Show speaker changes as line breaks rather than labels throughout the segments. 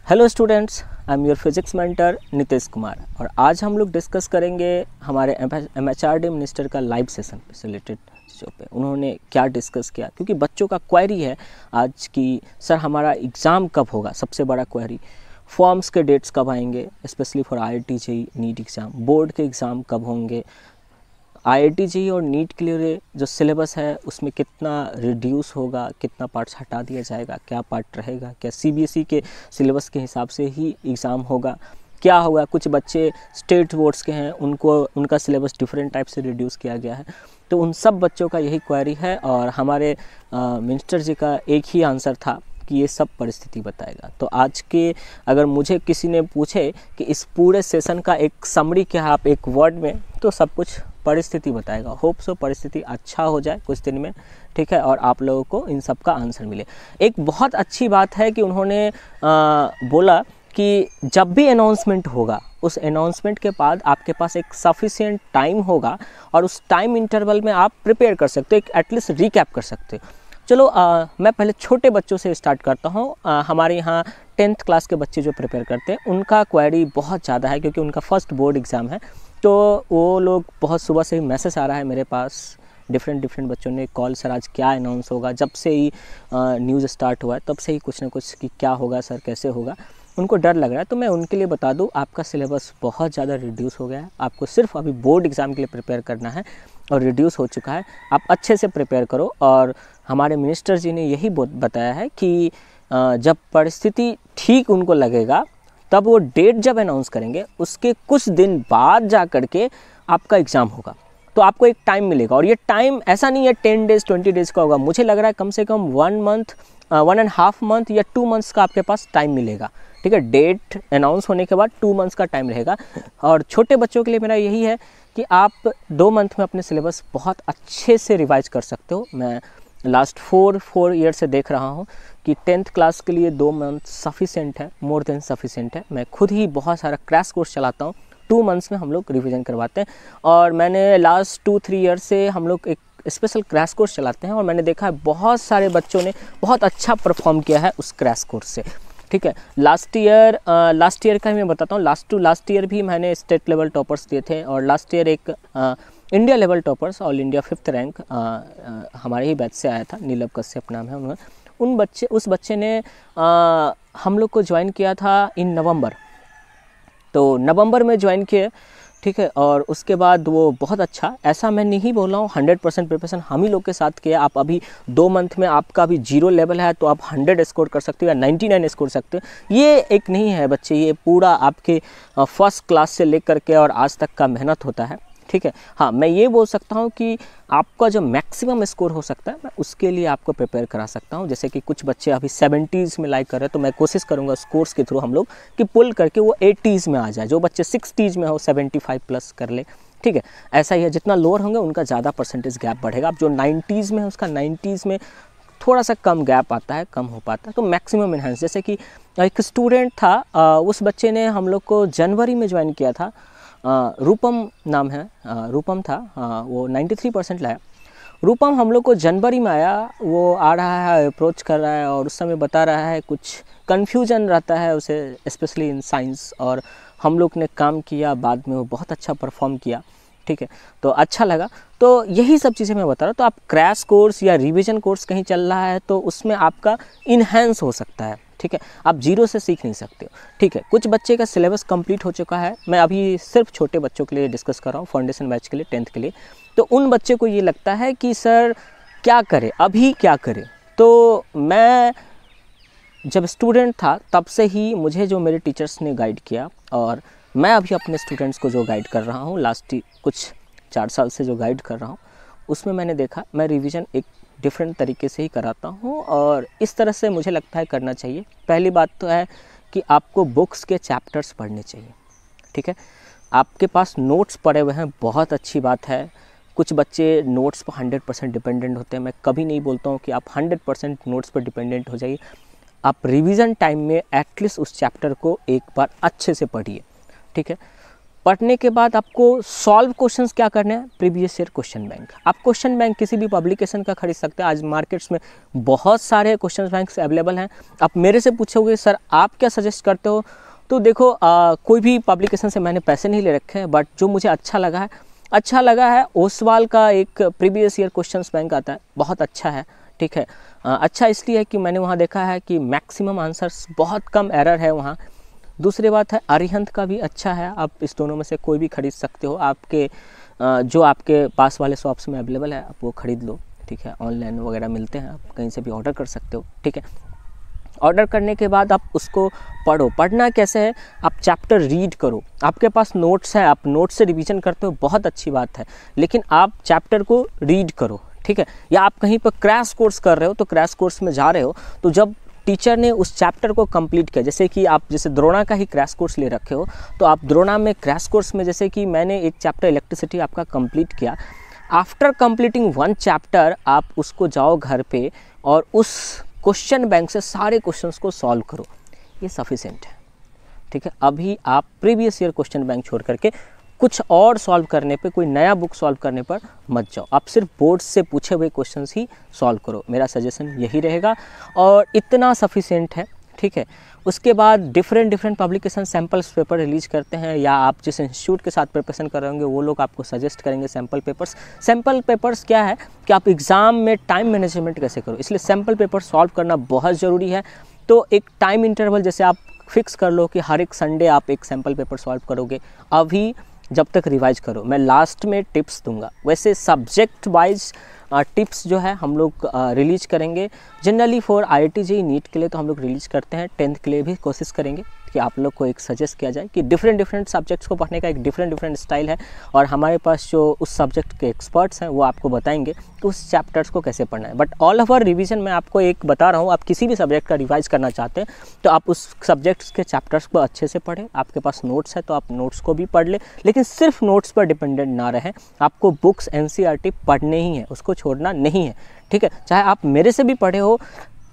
Hello students, I am your physics mentor Nitesh Kumar और आज हम लोग डिस्कस करेंगे हमारे MHRD मिनिस्टर का लाइव सेशन से रिलेटेड चीज़ों पे। उन्होंने क्या डिस्कस किया, क्योंकि बच्चों का क्वेरी है आज की सर हमारा एग्ज़ाम कब होगा। सबसे बड़ा क्वेरी फॉर्म्स के डेट्स कब आएंगे, specially for IIT JEE NEET exam, board के एग्ज़ाम कब होंगे, IIT JEE और नीट के लिए जो सिलेबस है उसमें कितना रिड्यूस होगा, कितना पार्ट्स हटा दिया जाएगा, क्या पार्ट रहेगा, क्या CBSE के सिलेबस के हिसाब से ही एग्ज़ाम होगा, क्या होगा। कुछ बच्चे स्टेट बोर्ड्स के हैं, उनका सिलेबस डिफरेंट टाइप से रिड्यूस किया गया है। तो उन सब बच्चों का यही क्वेरी है और हमारे मिनिस्टर जी का एक ही आंसर था कि ये सब परिस्थिति बताएगा। तो आज के अगर मुझे किसी ने पूछे कि इस पूरे सेशन का एक समरी क्या है आप एक वर्ड में, तो सब कुछ परिस्थिति बताएगा। होप सो परिस्थिति अच्छा हो जाए कुछ दिन में, ठीक है, और आप लोगों को इन सब का आंसर मिले। एक बहुत अच्छी बात है कि उन्होंने बोला कि जब भी अनाउंसमेंट होगा उस अनाउंसमेंट के बाद आपके पास एक सफिशिएंट टाइम होगा और उस टाइम इंटरवल में आप प्रिपेयर कर सकते हो, एटलीस्ट रिकैप कर सकते हो। चलो मैं पहले छोटे बच्चों से स्टार्ट करता हूँ। हमारे यहाँ 10th क्लास के बच्चे जो प्रिपेयर करते हैं उनका क्वेरी बहुत ज़्यादा है, क्योंकि उनका फर्स्ट बोर्ड एग्ज़ाम है। तो वो लोग बहुत सुबह से ही मैसेज आ रहा है मेरे पास, डिफरेंट बच्चों ने कॉल, सर आज क्या अनाउंस होगा। जब से ही न्यूज़ स्टार्ट हुआ है तब से ही कुछ ना कुछ कि क्या होगा सर, कैसे होगा, उनको डर लग रहा है। तो मैं उनके लिए बता दूं, आपका सिलेबस बहुत ज़्यादा रिड्यूस हो गया है। आपको सिर्फ अभी बोर्ड एग्ज़ाम के लिए प्रिपेयर करना है और रिड्यूस हो चुका है। आप अच्छे से प्रिपेयर करो। और हमारे मिनिस्टर जी ने यही बताया है कि जब परिस्थिति ठीक उनको लगेगा तब वो डेट जब अनाउंस करेंगे उसके कुछ दिन बाद जा कर के आपका एग्ज़ाम होगा। तो आपको एक टाइम मिलेगा और ये टाइम ऐसा नहीं है 10 डेज़ 20 डेज़ का होगा। मुझे लग रहा है कम से कम 1 मंथ 1.5 मंथ या 2 मंथ्स का आपके पास टाइम मिलेगा, ठीक है। डेट अनाउंस होने के बाद 2 मंथ्स का टाइम रहेगा। और छोटे बच्चों के लिए मेरा यही है कि आप 2 मंथ में अपने सिलेबस बहुत अच्छे से रिवाइज कर सकते हो। मैं लास्ट 4 ईयर से देख रहा हूँ कि 10th क्लास के लिए 2 मंथ सफिशेंट है, मोर देन सफिशेंट है। मैं खुद ही बहुत सारा क्रैश कोर्स चलाता हूँ, 2 मंथ्स में हम लोग रिवीजन करवाते हैं। और मैंने लास्ट 2-3 ईयर से हम लोग एक स्पेशल क्रैश कोर्स चलाते हैं और मैंने देखा है बहुत सारे बच्चों ने बहुत अच्छा परफॉर्म किया है उस क्रैश कोर्स से, ठीक है। लास्ट ईयर का ही मैं बताता हूँ। लास्ट ईयर भी मैंने स्टेट लेवल टॉपर्स दिए थे और लास्ट ईयर एक India level toppers, all India 5th rank हमारे ही बैच से आया था, नीलव कश्यप नाम है उन्होंने। उस बच्चे ने हम लोग को ज्वाइन किया था इन नवंबर। तो नवंबर में ज्वाइन किए, ठीक है। और उसके बाद वो बहुत अच्छा, ऐसा मैं नहीं बोल रहा हूँ 100% प्रिपरेशन हम ही लोग के साथ किया। आप अभी 2 मंथ में आपका अभी 0 लेवल है तो आप 100 स्कोर कर सकते हो या 99 स्कोर सकते हो। ये एक नहीं है बच्चे, ये पूरा आपके फर्स्ट क्लास से लेकर के और आज तक का मेहनत होता है, ठीक है। हाँ, मैं ये बोल सकता हूँ कि आपका जो मैक्सिमम स्कोर हो सकता है मैं उसके लिए आपको प्रिपेयर करा सकता हूँ। जैसे कि कुछ बच्चे अभी 70s में लाइक कर रहे हैं तो मैं कोशिश करूँगा उस कोर्स के थ्रू हम लोग कि पुल करके वो 80s में आ जाए। जो बच्चे 60s में हो 75 प्लस कर ले, ठीक है। ऐसा ही है, जितना लोअर होंगे उनका ज़्यादा परसेंटेज गैप बढ़ेगा। अब जो 90s में है उसका 90s में थोड़ा सा कम गैप आता है, कम हो पाता है। तो मैक्सिमम इन्हांस, जैसे कि एक स्टूडेंट था, उस बच्चे ने हम लोग को जनवरी में ज्वाइन किया था, रूपम नाम है, रूपम था, वो 93% लाया। रूपम हम लोग को जनवरी में आया, वो आ रहा है, अप्रोच कर रहा है और उस समय बता रहा है, कुछ कन्फ्यूजन रहता है उसे स्पेशली इन साइंस, और हम लोग ने काम किया, बाद में वो बहुत अच्छा परफॉर्म किया, ठीक है। तो अच्छा लगा। तो यही सब चीज़ें मैं बता रहा हूँ। तो आप क्रैश कोर्स या रिवीजन कोर्स कहीं चल रहा है तो उसमें आपका इन्हेंस हो सकता है, ठीक है। आप 0 से सीख नहीं सकते हो, ठीक है। कुछ बच्चे का सिलेबस कंप्लीट हो चुका है, मैं अभी सिर्फ छोटे बच्चों के लिए डिस्कस कर रहा हूँ, फाउंडेशन बैच के लिए, 10th के लिए। तो उन बच्चे को ये लगता है कि सर क्या करें, अभी क्या करें। तो मैं जब स्टूडेंट था तब से ही मुझे जो मेरे टीचर्स ने गाइड किया और मैं अभी अपने स्टूडेंट्स को जो गाइड कर रहा हूँ, लास्ट कुछ 4 साल से जो गाइड कर रहा हूँ, उसमें मैंने देखा मैं रिवीजन एक डिफरेंट तरीके से ही कराता हूँ और इस तरह से मुझे लगता है करना चाहिए। पहली बात तो है कि आपको बुक्स के चैप्टर्स पढ़ने चाहिए, ठीक है। आपके पास नोट्स पड़े हुए हैं, बहुत अच्छी बात है। कुछ बच्चे नोट्स पर 100% डिपेंडेंट होते हैं। मैं कभी नहीं बोलता हूँ कि आप 100% नोट्स पर डिपेंडेंट हो जाइए। आप रिवीजन टाइम में एटलीस्ट उस चैप्टर को एक बार अच्छे से पढ़िए, ठीक है। पढ़ने के बाद आपको सॉल्व क्वेश्चंस क्या करने हैं, प्रीवियस ईयर क्वेश्चन बैंक। आप क्वेश्चन बैंक किसी भी पब्लिकेशन का खरीद सकते हैं। आज मार्केट्स में बहुत सारे क्वेश्चन बैंक्स अवेलेबल हैं। आप मेरे से पूछोगे सर आप क्या सजेस्ट करते हो, तो देखो कोई भी पब्लिकेशन से मैंने पैसे नहीं ले रखे हैं, बट जो मुझे अच्छा लगा है ओसवाल का एक प्रीवियस ईयर क्वेश्चन बैंक आता है, बहुत अच्छा है। ठीक है, अच्छा इसलिए है कि मैंने वहाँ देखा है कि मैक्सिमम आंसर्स, बहुत कम एरर है वहाँ। दूसरी बात है अरिहंत का भी अच्छा है, आप इस दोनों में से कोई भी खरीद सकते हो। आपके जो आपके पास वाले शॉप्स में अवेलेबल है आप वो खरीद लो। ठीक है, ऑनलाइन वगैरह मिलते हैं, आप कहीं से भी ऑर्डर कर सकते हो। ठीक है, ऑर्डर करने के बाद आप उसको पढ़ो। पढ़ना कैसे है, आप चैप्टर रीड करो। आपके पास नोट्स है, आप नोट्स से रिवीजन करते हो, बहुत अच्छी बात है, लेकिन आप चैप्टर को रीड करो। ठीक है, या आप कहीं पर क्रैश कोर्स कर रहे हो, तो क्रैश कोर्स में जा रहे हो, तो जब टीचर ने उस चैप्टर को कंप्लीट किया, जैसे कि आप जैसे द्रोणा का ही क्रैश कोर्स ले रखे हो, तो आप द्रोणा में क्रैश कोर्स में जैसे कि मैंने एक चैप्टर इलेक्ट्रिसिटी आपका कंप्लीट किया, आफ्टर कंप्लीटिंग वन चैप्टर आप उसको जाओ घर पे और उस क्वेश्चन बैंक से सारे क्वेश्चंस को सॉल्व करो, ये सफिशिएंट है। ठीक है, अभी आप प्रीवियस ईयर क्वेश्चन बैंक छोड़ करके कुछ और सॉल्व करने पे, कोई नया बुक सॉल्व करने पर मत जाओ। आप सिर्फ बोर्ड से पूछे हुए क्वेश्चंस ही सॉल्व करो, मेरा सजेशन यही रहेगा और इतना सफिशिएंट है। ठीक है, उसके बाद different publication samples paper release करते हैं, या आप जिस इंस्टीट्यूट के साथ प्रिपरेशन कर रहे होंगे वो लोग आपको सजेस्ट करेंगे सैम्पल पेपर्स। सैम्पल पेपर्स क्या है कि आप एग्ज़ाम में टाइम मैनेजमेंट कैसे करो, इसलिए सैम्पल पेपर सॉल्व करना बहुत ज़रूरी है। तो एक टाइम इंटरवल जैसे आप फिक्स कर लो कि हर एक संडे आप एक सैम्पल पेपर सॉल्व करोगे, अभी जब तक रिवाइज करो। मैं लास्ट में टिप्स दूंगा, वैसे सब्जेक्ट वाइज टिप्स जो है हम लोग रिलीज करेंगे। Generally for IIT JEE NEET के लिए तो हम लोग रिलीज करते हैं, 10th के लिए भी कोशिश करेंगे कि आप लोग को एक सजेस्ट किया जाए कि डिफरेंट सब्जेक्ट्स को पढ़ने का एक डिफरेंट स्टाइल है, और हमारे पास जो उस सब्जेक्ट के एक्सपर्ट्स हैं वो आपको बताएंगे कि उस चैप्टर्स को कैसे पढ़ना है। बट ऑल ओवर रिवीजन मैं आपको एक बता रहा हूँ, आप किसी भी सब्जेक्ट का रिवाइज करना चाहते हैं तो आप उस सब्जेक्ट्स के चैप्टर्स को अच्छे से पढ़ें। आपके पास नोट्स है तो आप नोट्स को भी पढ़ लें, लेकिन सिर्फ नोट्स पर डिपेंडेंट ना रहें। आपको बुक्स NCERT पढ़ने ही है, उसको छोड़ना नहीं है। ठीक है, चाहे आप मेरे से भी पढ़े हो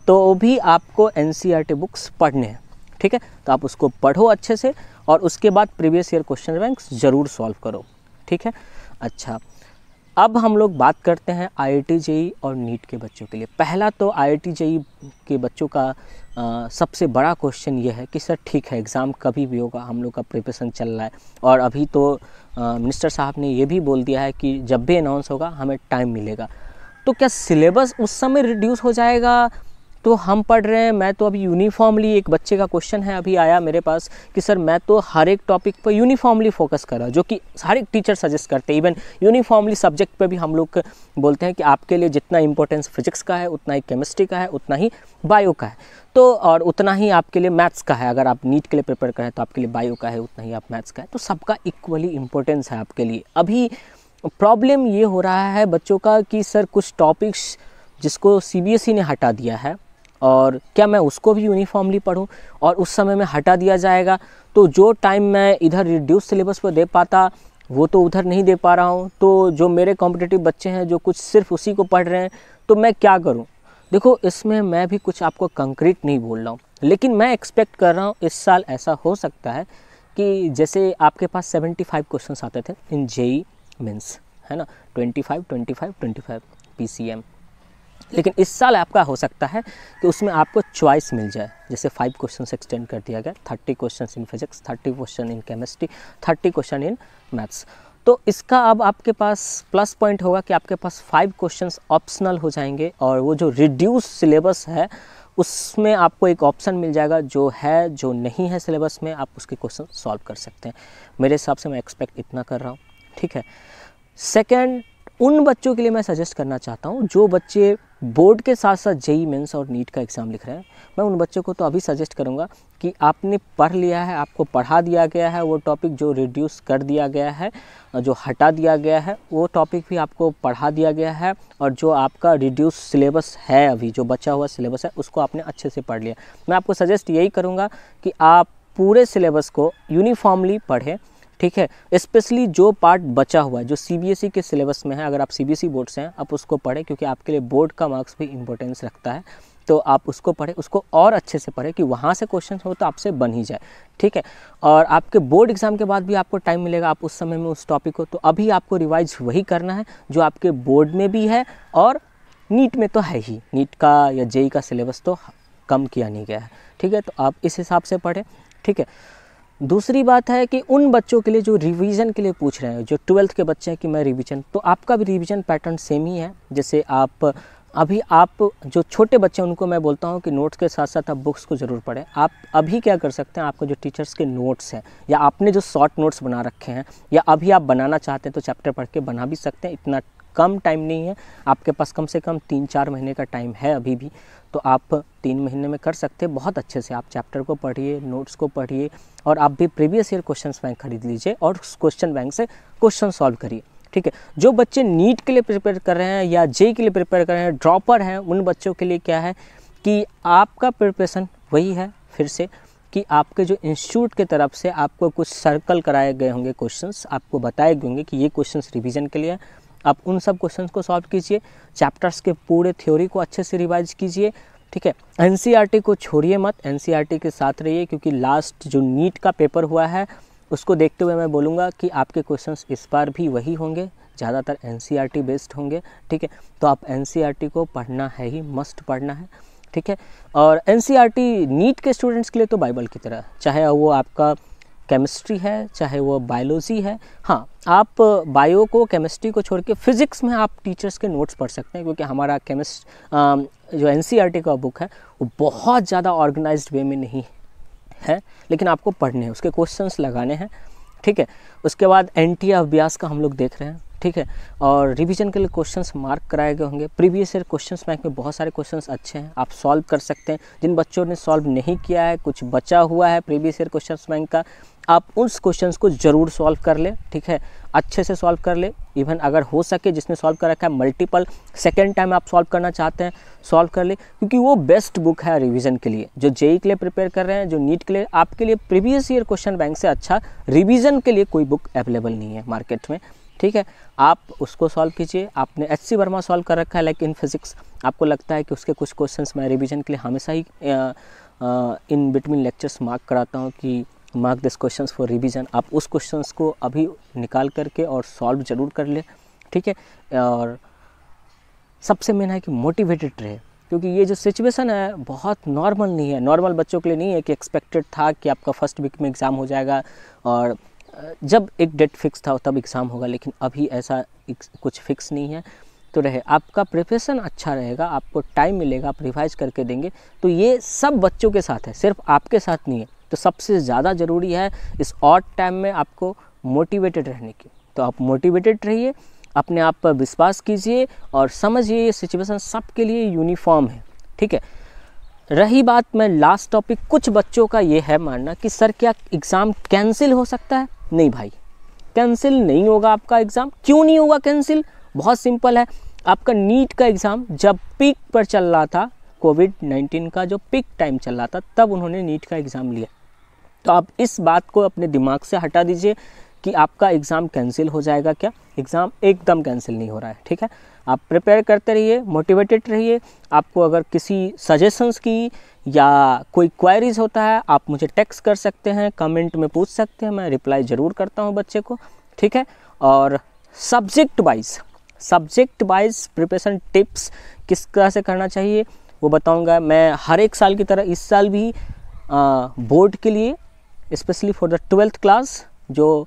तो भी आपको NCERT बुक्स पढ़ने हैं। ठीक है, तो आप उसको पढ़ो अच्छे से और उसके बाद प्रीवियस ईयर क्वेश्चन बैंक्स ज़रूर सॉल्व करो। ठीक है, अच्छा अब हम लोग बात करते हैं IIT JEE और नीट के बच्चों के लिए। पहला तो IIT JEE के बच्चों का सबसे बड़ा क्वेश्चन ये है कि सर ठीक है एग्ज़ाम कभी भी होगा, हम लोग का प्रिपरेशन चल रहा है, और अभी तो मिनिस्टर साहब ने ये भी बोल दिया है कि जब भी अनाउंस होगा हमें टाइम मिलेगा, तो क्या सिलेबस उस समय रिड्यूस हो जाएगा? तो हम पढ़ रहे हैं, मैं तो अभी यूनिफॉर्मली, एक बच्चे का क्वेश्चन है अभी आया मेरे पास कि सर मैं तो हर एक टॉपिक पर यूनिफॉर्मली फोकस कर रहा हूँ, जो कि हर एक टीचर सजेस्ट करते हैं। इवन यूनिफॉर्मली सब्जेक्ट पे भी हम लोग बोलते हैं कि आपके लिए जितना इंपॉर्टेंस फिजिक्स का है उतना ही केमिस्ट्री का है, उतना ही बायो का है, तो और उतना ही आपके लिए मैथ्स का है। अगर आप नीट के लिए प्रिपेयर करें तो आपके लिए बायो का है, उतना ही आप मैथ्स का है, तो सबका इक्वली इंपॉर्टेंस है आपके लिए। अभी प्रॉब्लम ये हो रहा है बच्चों का कि सर कुछ टॉपिक्स जिसको CBSE ने हटा दिया है, और क्या मैं उसको भी यूनिफॉर्मली पढूं, और उस समय में हटा दिया जाएगा तो जो टाइम मैं इधर रिड्यूस सिलेबस पर दे पाता वो तो उधर नहीं दे पा रहा हूं। तो जो मेरे कॉम्पिटिटिव बच्चे हैं जो कुछ सिर्फ उसी को पढ़ रहे हैं, तो मैं क्या करूं? देखो इसमें मैं भी कुछ आपको कंक्रीट नहीं बोल रहा हूं, लेकिन मैं एक्सपेक्ट कर रहा हूं इस साल ऐसा हो सकता है कि जैसे आपके पास 75 क्वेश्चन आते थे इन JEE मेंस, है ना, 25 PCM, लेकिन इस साल आपका हो सकता है कि उसमें आपको चॉइस मिल जाए, जैसे 5 क्वेश्चन एक्सटेंड कर दिया गया, 30 question in physics, 30 question in chemistry, 30 question in maths. तो इसका अब आपके पास प्लस पॉइंट होगा कि आपके पास 5 क्वेश्चंस ऑप्शनल हो जाएंगे, और वो जो रिड्यूस सिलेबस है उसमें आपको एक ऑप्शन मिल जाएगा, जो नहीं है सिलेबस में आप उसके क्वेश्चन सॉल्व कर सकते हैं। मेरे हिसाब से मैं एक्सपेक्ट इतना कर रहा हूँ। ठीक है, सेकेंड, उन बच्चों के लिए मैं सजेस्ट करना चाहता हूँ जो बच्चे बोर्ड के साथ साथ JEE मेंस और नीट का एग्ज़ाम लिख रहे हैं। मैं उन बच्चों को तो अभी सजेस्ट करूँगा कि आपने पढ़ लिया है, आपको पढ़ा दिया गया है वो टॉपिक जो रिड्यूस कर दिया गया है, जो हटा दिया गया है वो टॉपिक भी आपको पढ़ा दिया गया है, और जो आपका रिड्यूस सिलेबस है अभी जो बचा हुआ सिलेबस है उसको आपने अच्छे से पढ़ लिया। मैं आपको सजेस्ट यही करूँगा कि आप पूरे सिलेबस को यूनिफॉर्मली पढ़ें। ठीक है, स्पेशली जो पार्ट बचा हुआ है जो CBSE के सिलेबस में है, अगर आप CBSE बोर्ड से हैं आप उसको पढ़ें, क्योंकि आपके लिए बोर्ड का मार्क्स भी इम्पोर्टेंस रखता है। तो आप उसको पढ़ें, उसको और अच्छे से पढ़ें कि वहाँ से क्वेश्चन हो तो आपसे बन ही जाए, ठीक है। और आपके बोर्ड एग्ज़ाम के बाद भी आपको टाइम मिलेगा, आप उस समय में उस टॉपिक को, तो अभी आपको रिवाइज वही करना है जो आपके बोर्ड में भी है और नीट में तो है ही। नीट का या जेई का सिलेबस तो कम किया नहीं गया है, ठीक है। तो आप इस हिसाब से पढ़ें, ठीक है। दूसरी बात है कि उन बच्चों के लिए जो रिवीजन के लिए पूछ रहे हैं, जो 12th के बच्चे हैं कि मैं रिवीजन, तो आपका भी रिवीजन पैटर्न सेम ही है। जैसे आप जो छोटे बच्चे हैं उनको मैं बोलता हूँ कि नोट्स के साथ साथ आप बुक्स को ज़रूर पढ़ें। आप अभी क्या कर सकते हैं, आपको जो टीचर्स के नोट्स हैं या आपने जो शॉर्ट नोट्स बना रखे हैं या अभी आप बनाना चाहते हैं तो चैप्टर पढ़ के बना भी सकते हैं। इतना कम टाइम नहीं है आपके पास, कम से कम 3-4 महीने का टाइम है अभी भी, तो आप 3 महीने में कर सकते हैं बहुत अच्छे से। आप चैप्टर को पढ़िए, नोट्स को पढ़िए और आप भी प्रीवियस ईयर क्वेश्चन बैंक खरीद लीजिए और उस क्वेश्चन बैंक से क्वेश्चन सॉल्व करिए, ठीक है। जो बच्चे नीट के लिए प्रिपेयर कर रहे हैं या जेई के लिए प्रिपेयर कर रहे हैं, ड्रॉपर हैं, उन बच्चों के लिए क्या है कि आपका प्रिपरेशन वही है फिर से कि आपके जो इंस्टीट्यूट की तरफ से आपको कुछ सर्कल कराए गए होंगे क्वेश्चंस, आपको बताए गए होंगे कि ये क्वेश्चंस रिवीजन के लिए है। आप उन सब क्वेश्चंस को सॉल्व कीजिए, चैप्टर्स के पूरे थ्योरी को अच्छे से रिवाइज कीजिए, ठीक है। एनसीईआरटी को छोड़िए मत, एनसीईआरटी के साथ रहिए, क्योंकि लास्ट जो नीट का पेपर हुआ है उसको देखते हुए मैं बोलूँगा कि आपके क्वेश्चंस इस बार भी वही होंगे, ज़्यादातर एनसीईआरटी बेस्ड होंगे, ठीक है। तो आप एनसीईआरटी को पढ़ना है ही, मस्ट पढ़ना है, ठीक है। और एनसीईआरटी नीट के स्टूडेंट्स के लिए तो बाइबल की तरह, चाहे वो आपका केमिस्ट्री है चाहे वो बायोलॉजी है। हाँ, आप बायो को, केमिस्ट्री को छोड़ के फिज़िक्स में आप टीचर्स के नोट्स पढ़ सकते हैं, क्योंकि हमारा जो एनसीईआरटी का बुक है वो बहुत ज़्यादा ऑर्गेनाइज्ड वे में नहीं है, लेकिन आपको पढ़ने हैं, उसके क्वेश्चंस लगाने हैं, ठीक है। उसके बाद एनटीए अभ्यास का हम लोग देख रहे हैं, ठीक है। और रिवीजन के लिए क्वेश्चंस मार्क कराए गए होंगे। प्रीवियस ईयर क्वेश्चंस बैंक में बहुत सारे क्वेश्चंस अच्छे हैं, आप सॉल्व कर सकते हैं। जिन बच्चों ने सॉल्व नहीं किया है, कुछ बचा हुआ है प्रीवियस ईयर क्वेश्चंस बैंक का, आप उस क्वेश्चंस को ज़रूर सॉल्व कर ले, ठीक है, अच्छे से सॉल्व कर ले। इवन अगर हो सके जिसने सॉल्व कर रखा है मल्टीपल सेकेंड टाइम आप सॉल्व करना चाहते हैं, सॉल्व कर ले, क्योंकि वो बेस्ट बुक है रिवीजन के लिए। जो जेई के लिए प्रिपेयर कर रहे हैं, जो नीट के लिए, आपके लिए प्रीवियस ईयर क्वेश्चन बैंक से अच्छा रिवीजन के लिए कोई बुक अवेलेबल नहीं है मार्केट में, ठीक है। आप उसको सॉल्व कीजिए। आपने एच.सी. वर्मा सॉल्व कर रखा है, लाइक इन फिजिक्स, आपको लगता है कि उसके कुछ क्वेश्चंस मैं रिवीजन के लिए हमेशा ही इन बिटवीन लेक्चर्स मार्क कराता हूँ कि mark this questions for revision. आप उस क्वेश्चंस को अभी निकाल करके और सॉल्व ज़रूर कर ले, ठीक है। और सबसे मेन है कि मोटिवेटेड रहे, क्योंकि ये जो सिचुएशन है बहुत नॉर्मल नहीं है, नॉर्मल बच्चों के लिए नहीं है कि एक्सपेक्टेड था कि आपका फर्स्ट वीक में एग्ज़ाम हो जाएगा और जब एक डेट फिक्स था तब एग्ज़ाम होगा, लेकिन अभी ऐसा कुछ फिक्स नहीं है। तो रहे, आपका प्रिपरेशन अच्छा रहेगा, आपको टाइम मिलेगा, आप रिवाइज करके देंगे, तो ये सब बच्चों के साथ है, सिर्फ आपके साथ नहीं है। तो सबसे ज़्यादा ज़रूरी है इस ऑड टाइम में आपको मोटिवेटेड रहने की। तो आप मोटिवेटेड रहिए, अपने आप पर विश्वास कीजिए और समझिए ये सिचुएशन सबके लिए यूनिफॉर्म है, ठीक है। रही बात, मैं लास्ट टॉपिक, कुछ बच्चों का ये है मानना कि सर क्या एग्ज़ाम कैंसिल हो सकता है? नहीं भाई, कैंसिल नहीं होगा आपका एग्ज़ाम। क्यों नहीं होगा कैंसिल? बहुत सिंपल है। आपका नीट का एग्ज़ाम जब पीक पर चल रहा था, कोविड-19 का जो पीक टाइम चल रहा था, तब उन्होंने नीट का एग्ज़ाम लिया। तो आप इस बात को अपने दिमाग से हटा दीजिए कि आपका एग्ज़ाम कैंसिल हो जाएगा। क्या एग्ज़ाम एकदम कैंसिल नहीं हो रहा है, ठीक है। आप प्रिपेयर करते रहिए, मोटिवेटेड रहिए। आपको अगर किसी सजेशंस की या कोई क्वेरीज होता है, आप मुझे टेक्स्ट कर सकते हैं, कमेंट में पूछ सकते हैं, मैं रिप्लाई ज़रूर करता हूँ बच्चे को, ठीक है। और सब्जेक्ट वाइज प्रिपरेशन टिप्स किस तरह से करना चाहिए वो बताऊँगा मैं। हर एक साल की तरह इस साल भी बोर्ड के लिए specially for the 12th class जो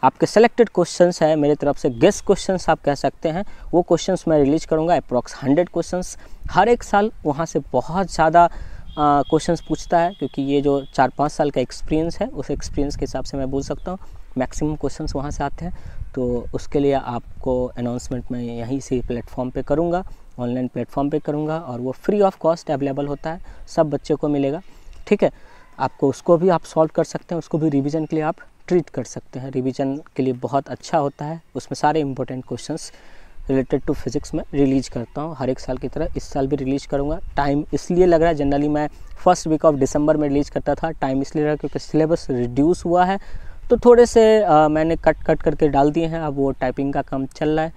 आपके सेलेक्टेड क्वेश्चंस है मेरे तरफ से, गेस्ट क्वेश्चंस आप कह सकते हैं, वो क्वेश्चंस मैं रिलीज करूंगा, अप्रॉक्स 100 क्वेश्चंस। हर एक साल वहाँ से बहुत ज़्यादा क्वेश्चंस पूछता है, क्योंकि ये जो 4-5 साल का एक्सपीरियंस है, उस एक्सपीरियंस के हिसाब से मैं बोल सकता हूँ मैक्सिमम क्वेश्चंस वहाँ से आते हैं। तो उसके लिए आपको अनाउंसमेंट मैं यहीं से प्लेटफॉर्म पे करूँगा, ऑनलाइन प्लेटफॉर्म पे करूँगा, और वो फ्री ऑफ कॉस्ट अवेलेबल होता है, सब बच्चों को मिलेगा, ठीक है। आपको उसको भी आप सॉल्व कर सकते हैं, उसको भी रिवीजन के लिए आप ट्रीट कर सकते हैं। रिवीजन के लिए बहुत अच्छा होता है, उसमें सारे important questions related to physics में रिलीज करता हूँ हर एक साल की तरह, इस साल भी रिलीज करूँगा। टाइम इसलिए लग रहा है, जनरली मैं फर्स्ट वीक ऑफ दिसंबर में रिलीज करता था, टाइम इसलिए रहा क्योंकि सिलेबस रिड्यूस हुआ है, तो थोड़े से मैंने कट करके डाल दिए हैं। अब वो टाइपिंग का काम चल रहा है,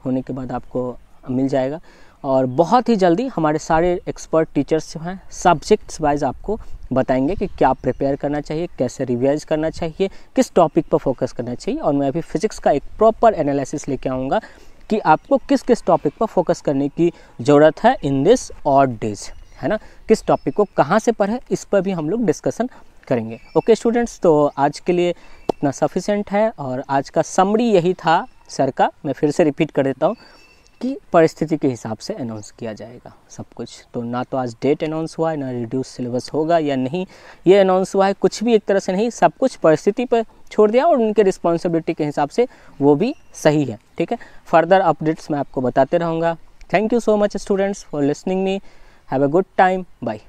होने के बाद आपको मिल जाएगा। और बहुत ही जल्दी हमारे सारे एक्सपर्ट टीचर्स जो हैं सब्जेक्ट्स वाइज आपको बताएंगे कि क्या प्रिपेयर करना चाहिए, कैसे रिवाइज करना चाहिए, किस टॉपिक पर फोकस करना चाहिए। और मैं अभी फिजिक्स का एक प्रॉपर एनालिसिस लेके आऊँगा कि आपको किस किस टॉपिक पर फोकस करने की ज़रूरत है इन दिस ऑड डेज, है ना। किस टॉपिक को कहाँ से पढ़े, इस पर भी हम लोग डिस्कशन करेंगे। ओके स्टूडेंट्स, तो आज के लिए इतना सफिशेंट है और आज का समरी यही था सर का। मैं फिर से रिपीट कर देता हूँ कि परिस्थिति के हिसाब से अनाउंस किया जाएगा सब कुछ। तो ना तो आज डेट अनाउंस हुआ है, ना रिड्यूस सिलेबस होगा या नहीं ये अनाउंस हुआ है, कुछ भी एक तरह से नहीं, सब कुछ परिस्थिति पर छोड़ दिया और उनके रिस्पॉन्सिबिलिटी के हिसाब से वो भी सही है, ठीक है। फर्दर अपडेट्स मैं आपको बताते रहूँगा। Thank you so much students for listening me. Have a good time, bye.